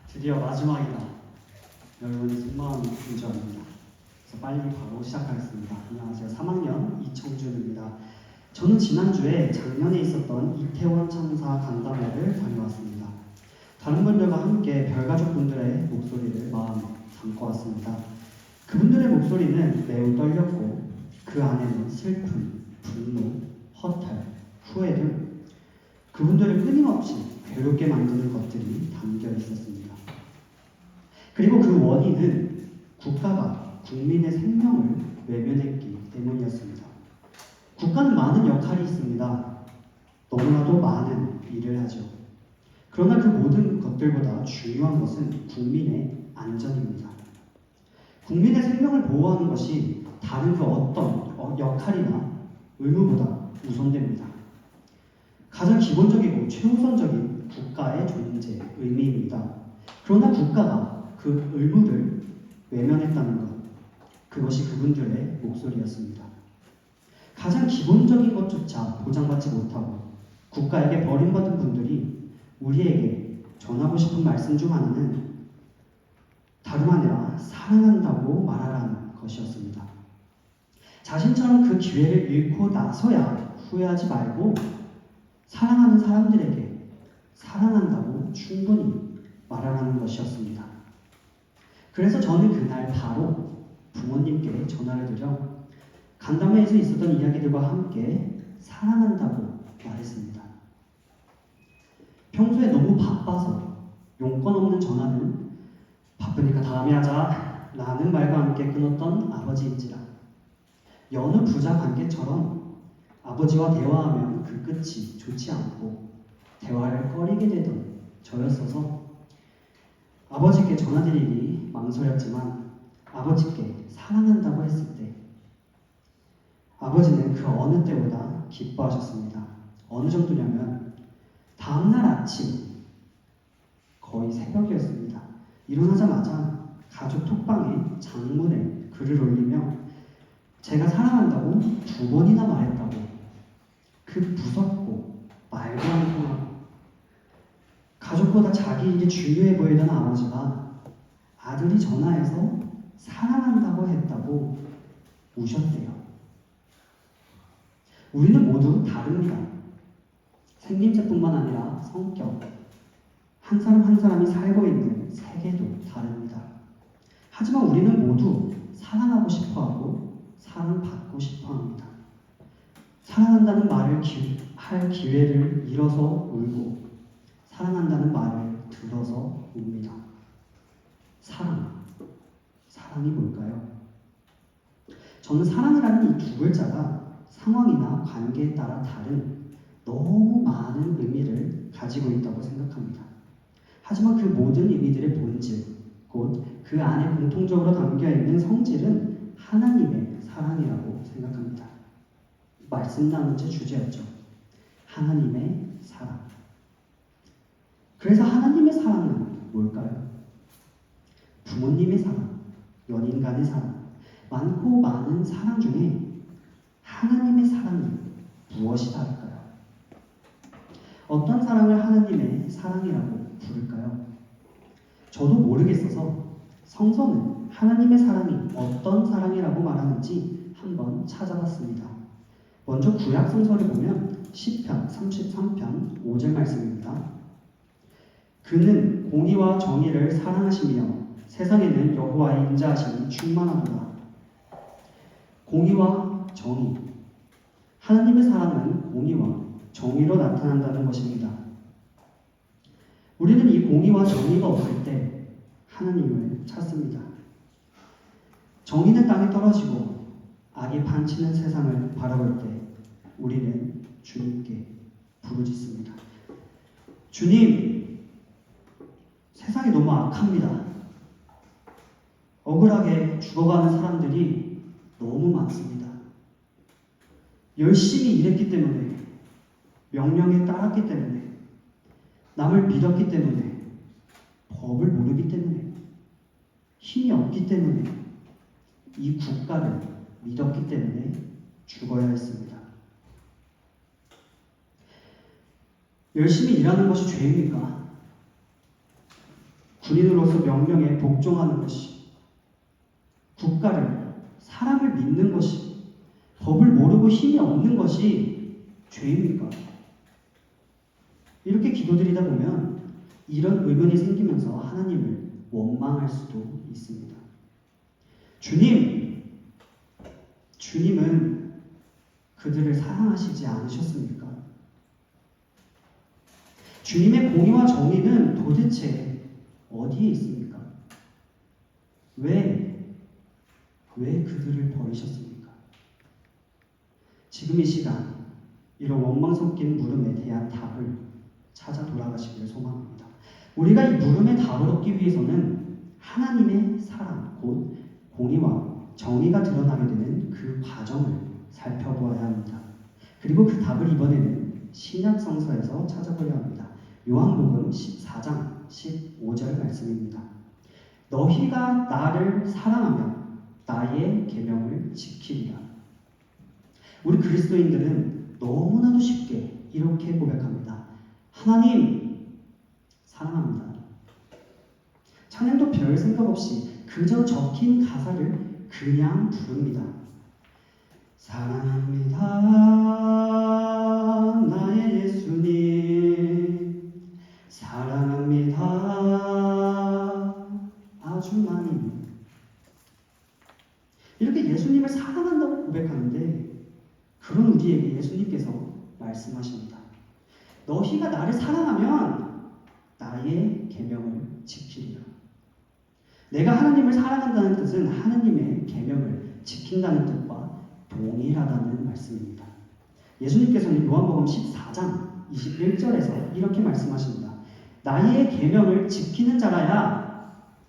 드디어 마지막이다. 여러분의 속마음이 분주합니다. 그래서 빨리 바로 시작하겠습니다. 안녕하세요. 3학년 이청준입니다. 저는 지난주에 작년에 있었던 이태원 참사 간담회를 다녀왔습니다. 다른 분들과 함께 별가족분들의 목소리를 마음에 담고 왔습니다. 그분들의 목소리는 매우 떨렸고 그 안에는 슬픔, 분노, 허탈, 후회 등 그분들을 끊임없이 괴롭게 만드는 것들이 담겨 있었습니다. 그리고 그 원인은 국가가 국민의 생명을 외면했기 때문이었습니다. 국가는 많은 역할이 있습니다. 너무나도 많은 일을 하죠. 그러나 그 모든 것들보다 중요한 것은 국민의 안전입니다. 국민의 생명을 보호하는 것이 다른 그 어떤 역할이나 의무보다 우선됩니다. 가장 기본적이고 최우선적인 국가의 존재, 의미입니다. 그러나 국가가 그 의무를 외면했다는 것, 그것이 그분들의 목소리였습니다. 가장 기본적인 것조차 보장받지 못하고 국가에게 버림받은 분들이 우리에게 전하고 싶은 말씀 중 하나는 다름 아니라 사랑한다고 말하라는 것이었습니다. 자신처럼 그 기회를 잃고 나서야 후회하지 말고 사랑하는 사람들에게 사랑한다고 충분히 말하라는 것이었습니다. 그래서 저는 그날 바로 부모님께 전화를 드려 간담회에서 있었던 이야기들과 함께 사랑한다고 말했습니다. 평소에 너무 바빠서 용건 없는 전화는 바쁘니까 다음에 하자 라는 말과 함께 끊었던 아버지인지라 여느 부자 관계처럼 아버지와 대화하면 그 끝이 좋지 않고 대화를 꺼리게 되던 저였어서 아버지께 전화드리기 망설였지만 아버지께 사랑한다고 했을 때 아버지는 그 어느 때보다 기뻐하셨습니다. 어느 정도냐면 다음날 아침 거의 새벽이었습니다. 일어나자마자 가족 톡방에 장문에 글을 올리며 제가 사랑한다고 2번이나 말했다고 그 무섭고 말도 안 통하고 가족보다 자기 일이 중요해 보이던 아버지가 아들이 전화해서 사랑한다고 했다고 우셨대요. 우리는 모두 다릅니다. 생김새뿐만 아니라 성격, 한 사람 한 사람이 살고 있는 세계도 다릅니다. 하지만 우리는 모두 사랑하고 싶어하고 사랑받고 싶어합니다. 사랑한다는 말을 할 기회를 잃어서 울고 사랑한다는 말을 들어서 웁니다. 사랑이 뭘까요? 저는 사랑이라는 이 2글자가 상황이나 관계에 따라 다른 너무 많은 의미를 가지고 있다고 생각합니다. 하지만 그 모든 의미들의 본질, 곧 그 안에 공통적으로 담겨있는 성질은 하나님의 사랑이라고 생각합니다. 말씀 나눈 제 주제였죠. 하나님의 사랑. 그래서 하나님의 사랑은 뭘까요? 부모님의 사랑, 연인 간의 사랑, 많고 많은 사랑 중에 하나님의 사랑이 무엇이 다를까요? 어떤 사랑을 하나님의 사랑이라고 부를까요? 저도 모르겠어서 성서는 하나님의 사랑이 어떤 사랑이라고 말하는지 한번 찾아봤습니다. 먼저 구약 성서를 보면 시편 33편 5절 말씀입니다. 그는 공의와 정의를 사랑하시며 세상에는 여호와의 인자하심이 충만하도다. 공의와 정의. 하나님의 사랑은 공의와 정의로 나타난다는 것입니다. 우리는 이 공의와 정의가 없을 때 하나님을 찾습니다. 정의는 땅에 떨어지고 악이 판치는 세상을 바라볼 때 우리는 주님께 부르짖습니다. 주님, 세상이 너무 악합니다. 억울하게 죽어가는 사람들이 너무 많습니다. 열심히 일했기 때문에, 명령에 따랐기 때문에, 남을 믿었기 때문에, 법을 모르기 때문에, 힘이 없기 때문에, 이 국가를 믿었기 때문에 죽어야 했습니다. 열심히 일하는 것이 죄입니까? 군인으로서 명령에 복종하는 것이, 국가를, 사람을 믿는 것이, 법을 모르고 힘이 없는 것이 죄입니까? 이렇게 기도드리다 보면 이런 의문이 생기면서 하나님을 원망할 수도 있습니다. 주님은 그들을 사랑하시지 않으셨습니까? 주님의 공의와 정의는 도대체 어디에 있습니까? 왜 그들을 버리셨습니까? 지금 이 시간 이런 원망 섞인 물음에 대한 답을 찾아 돌아가시기를 소망합니다. 우리가 이 물음의 답을 얻기 위해서는 하나님의 사랑, 곧 공의와 정의가 드러나게 되는 그 과정을 살펴보아야 합니다. 그리고 그 답을 이번에는 신약 성서에서 찾아보려 합니다. 요한복음 14장 15절 말씀입니다. 너희가 나를 사랑하면 나의 계명을 지키리라. 우리 그리스도인들은 너무나도 쉽게 이렇게 고백합니다. 하나님 사랑합니다. 찬양도 별 생각 없이 그저 적힌 가사를 그냥 부릅니다. 사랑합니다 나의 예수님, 사랑합니다 아주 많이. 이렇게 예수님을 사랑한다고 고백하는데 그런 우리에게 예수님께서 말씀하십니다. 너희가 나를 사랑하면 나의 계명을 지키리라. 내가 하나님을 사랑한다는 뜻은 하나님의 계명을 지킨다는 뜻과 동일하다는 말씀입니다. 예수님께서는 요한복음 14장 21절에서 이렇게 말씀하십니다. 나의 계명을 지키는 자라야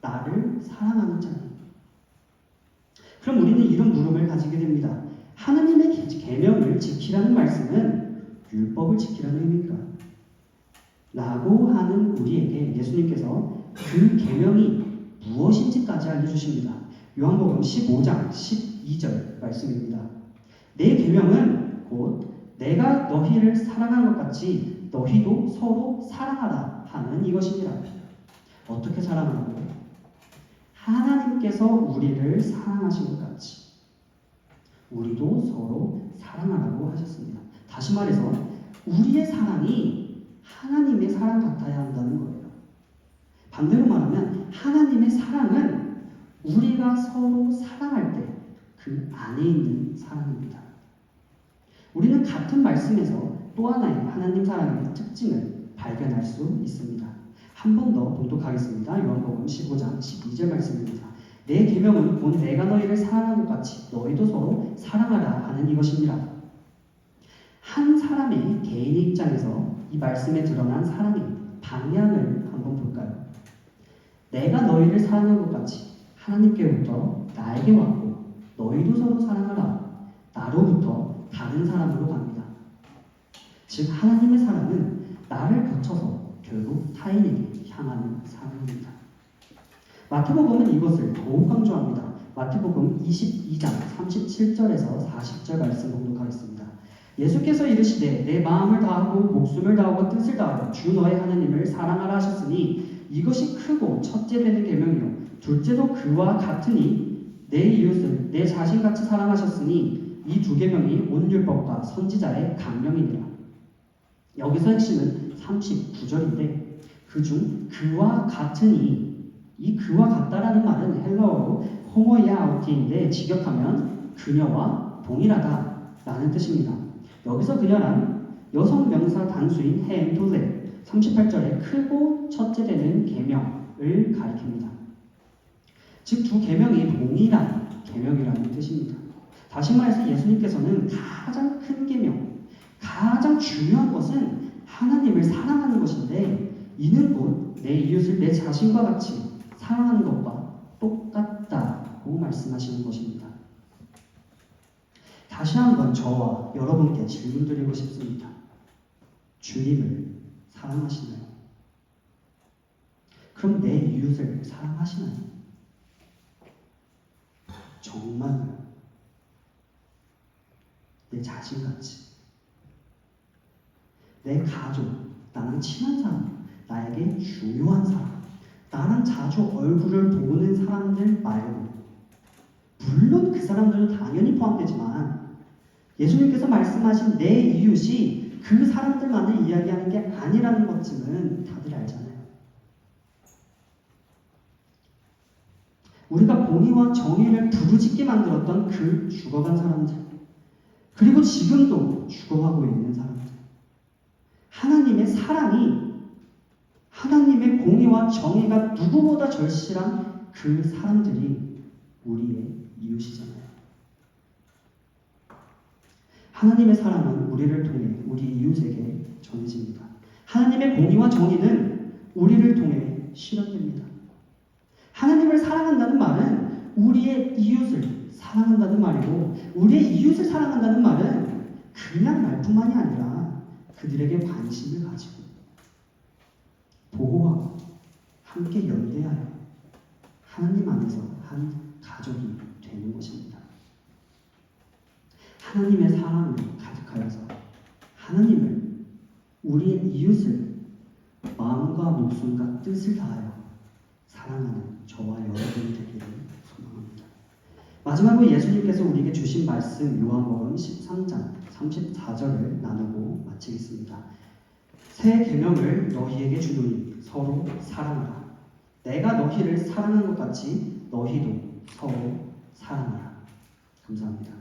나를 사랑하는 자니. 그럼 우리는 이런 물음을 가지게 됩니다. 하나님의 계명을 지키라는 말씀은 율법을 지키라는 의미인가? 라고 하는 우리에게 예수님께서 그 계명이 무엇인지까지 알려주십니다. 요한복음 15장 12절 말씀입니다. 내 계명은 곧 내가 너희를 사랑한 것 같이 너희도 서로 사랑하라 하는 이것이니라. 어떻게 사랑하라고요? 하나님께서 우리를 사랑하신 것 같이 우리도 서로 사랑하라고 하셨습니다. 다시 말해서 우리의 사랑이 하나님의 사랑 같아야 한다는 거예요. 반대로 말하면 하나님의 사랑은 우리가 서로 사랑할 때 그 안에 있는 사랑입니다. 우리는 같은 말씀에서 또 하나의 하나님 사랑의 특징을 발견할 수 있습니다. 한 번 더 봉독하겠습니다. 요한복음 15장 12절 말씀입니다. 내 계명은 곧 내가 너희를 사랑한 것 같이 너희도 서로 사랑하라 하는 이것입니다. 한 사람의 개인의 입장에서 이 말씀에 드러난 사랑의 방향을 한번 볼까요? 내가 너희를 사랑한 것 같이 하나님께로부터 나에게 왔고 너희도 서로 사랑하라. 나로부터 다른 사람으로 갑니다. 즉 하나님의 사랑은 나를 거쳐서 결국 타인에게 향하는 사랑입니다. 마태복음은 이것을 더욱 강조합니다. 마태복음 22장 37절에서 40절 말씀 봉독하겠습니다. 예수께서 이르시되 내 마음을 다하고 목숨을 다하고 뜻을 다하여 주 너의 하나님을 사랑하라 하셨으니 이것이 크고 첫째 되는 계명이요 둘째도 그와 같으니 내 이웃을 내 자신같이 사랑하셨으니 이 두 계명이 온 율법과 선지자의 강령이니라. 여기서 핵심은 39절인데 그중 그와 같으니, 이 그와 같다라는 말은 헬라어로 호모이아우티인데 직역하면 그녀와 동일하다 라는 뜻입니다. 여기서 그녀란 여성 명사 단수인 헤엠돌레 38절에 크고 첫째 되는 계명을 가리킵니다. 즉 두 계명이 동일한 계명이라는 뜻입니다. 다시 말해서 예수님께서는 가장 큰 계명, 가장 중요한 것은 하나님을 사랑하는 것인데 이는 곧 내 이웃을 내 자신과 같이 사랑하는 것과 똑같다고 말씀하시는 것입니다. 다시 한번 저와 여러분께 질문 드리고 싶습니다. 주님을 사랑하시나요? 그럼 내 이웃을 사랑하시나요? 정말요? 내 자신같이, 내 가족, 나랑 친한 사람, 나에게 중요한 사람, 나랑 자주 얼굴을 보는 사람들 말고, 물론 그 사람들은 당연히 포함되지만 예수님께서 말씀하신 내 이웃이 그 사람들만을 이야기하는 게 아니라는 것쯤은 다들 알잖아요. 우리가 공의와 정의를 부르짖게 만들었던 그 죽어간 사람들, 그리고 지금도 죽어가고 있는 사람들, 하나님의 사랑이, 하나님의 공의와 정의가 누구보다 절실한 그 사람들이 우리의 이웃이잖아요. 하나님의 사랑은 우리를 통해 우리 이웃에게 전해집니다. 하나님의 공의와 정의는 우리를 통해 실현됩니다. 하나님을 사랑한다는 말은 우리의 이웃을 사랑한다는 말이고, 우리의 이웃을 사랑한다는 말은 그냥 말뿐만이 아니라 그들에게 관심을 가지고 보호하고 함께 연대하여 하나님 안에서 한 가족이 되는 것입니다. 하나님의 사랑을 가득하여서 하나님을, 우리의 이웃을 마음과 목숨과 뜻을 다하여 사랑하는 저와 여러분이 되기를 소망합니다. 마지막으로 예수님께서 우리에게 주신 말씀 요한복음 13장 34절을 나누고 마치겠습니다. 새 계명을 너희에게 주노니 서로 사랑하라. 내가 너희를 사랑한 것 같이 너희도 서로 사랑하라. 감사합니다.